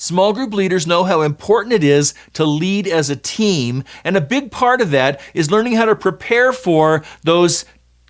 Small group leaders know how important it is to lead as a team, and a big part of that is learning how to prepare for those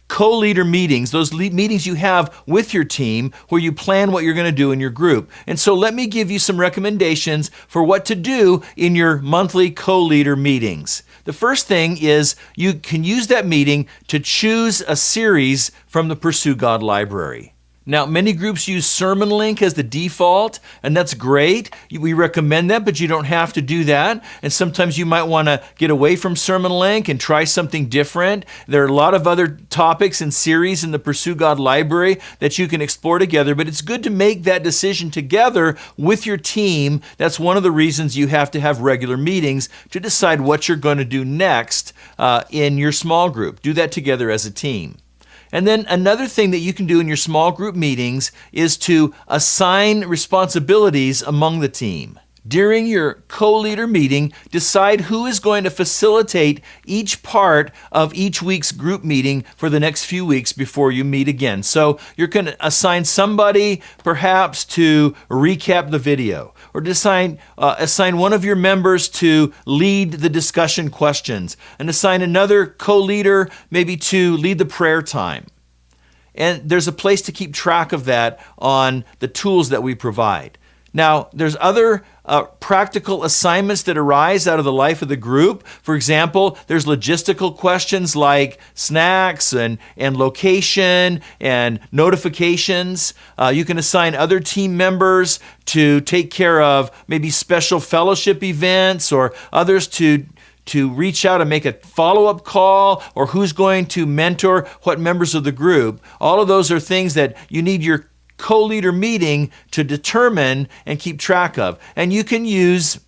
co-leader meetings, those meetings you have with your team where you plan what you're going to do in your group. And so let me give you some recommendations for what to do in your monthly co-leader meetings. The first thing is you can use that meeting to choose a series from the Pursue God library. Now, many groups use Sermon Link as the default, and that's great. We recommend that, but you don't have to do that. And sometimes you might want to get away from Sermon Link and try something different. There are a lot of other topics and series in the Pursue God library that you can explore together, but it's good to make that decision together with your team. That's one of the reasons you have to have regular meetings to decide what you're going to do next in your small group. Do that together as a team. And then another thing that you can do in your small group meetings is to assign responsibilities among the team. During your co-leader meeting, decide who is going to facilitate each part of each week's group meeting for the next few weeks before you meet again. So you're going to assign somebody perhaps to recap the video, or to assign one of your members to lead the discussion questions, and assign another co-leader maybe to lead the prayer time. And there's a place to keep track of that on the tools that we provide. Now, there's other practical assignments that arise out of the life of the group. For example, there's logistical questions like snacks and location and notifications. You can assign other team members to take care of maybe special fellowship events, or others to reach out and make a follow-up call, or who's going to mentor what members of the group. All of those are things that you need your co-leader meeting to determine and keep track of. And you can use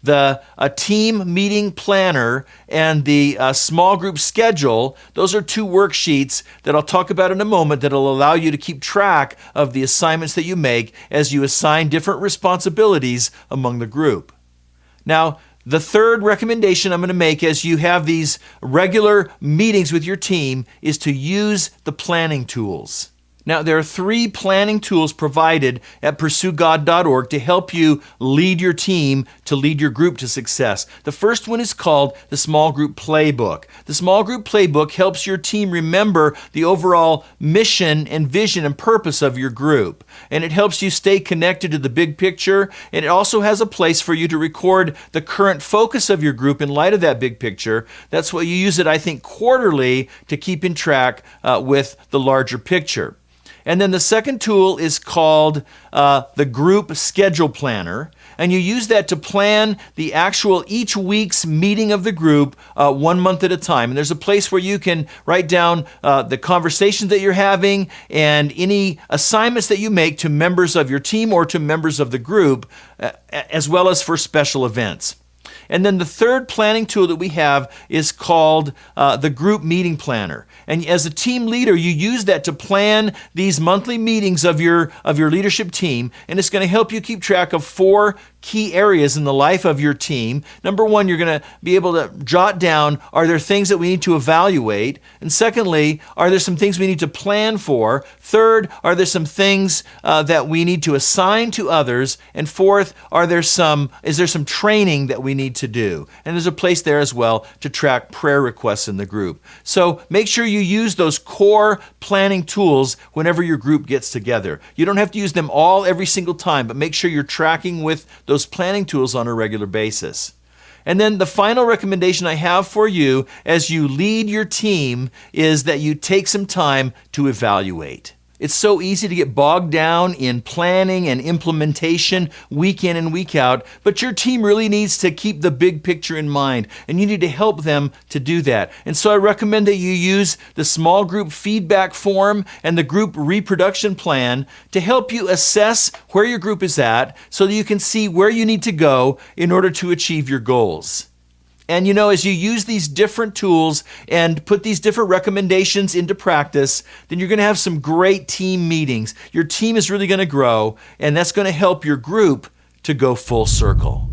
the team meeting planner and the small group schedule. Those are two worksheets that I'll talk about in a moment that will allow you to keep track of the assignments that you make as you assign different responsibilities among the group. Now, the third recommendation I'm going to make as you have these regular meetings with your team is to use the planning tools. Now, there are 3 planning tools provided at pursuegod.org to help you lead your team, to lead your group to success. The first one is called the Small Group Playbook. The Small Group Playbook helps your team remember the overall mission and vision and purpose of your group. And it helps you stay connected to the big picture. And it also has a place for you to record the current focus of your group in light of that big picture. That's why you use it, I think, quarterly to keep in track with the larger picture. And then the second tool is called the Group Schedule Planner. And you use that to plan the actual each week's meeting of the group 1 month at a time. And there's a place where you can write down the conversations that you're having and any assignments that you make to members of your team or to members of the group, as well as for special events. And then the third planning tool that we have is called the Group Meeting Planner. And as a team leader, you use that to plan these monthly meetings of your leadership team, and it's going to help you keep track of 4 key areas in the life of your team. Number 1, you're going to be able to jot down, are there things that we need to evaluate? And secondly, are there some things we need to plan for? Third, are there some things that we need to assign to others? And fourth, is there some training that we need to do? And there's a place there as well to track prayer requests in the group. So make sure you use those core planning tools whenever your group gets together. You don't have to use them all every single time, but make sure you're tracking with those planning tools on a regular basis. And then the final recommendation I have for you as you lead your team is that you take some time to evaluate. It's so easy to get bogged down in planning and implementation week in and week out, but your team really needs to keep the big picture in mind, and you need to help them to do that. And so I recommend that you use the small group feedback form and the group reproduction plan to help you assess where your group is at so that you can see where you need to go in order to achieve your goals. And as you use these different tools and put these different recommendations into practice, then you're going to have some great team meetings. Your team is really going to grow, and that's going to help your group to go full circle.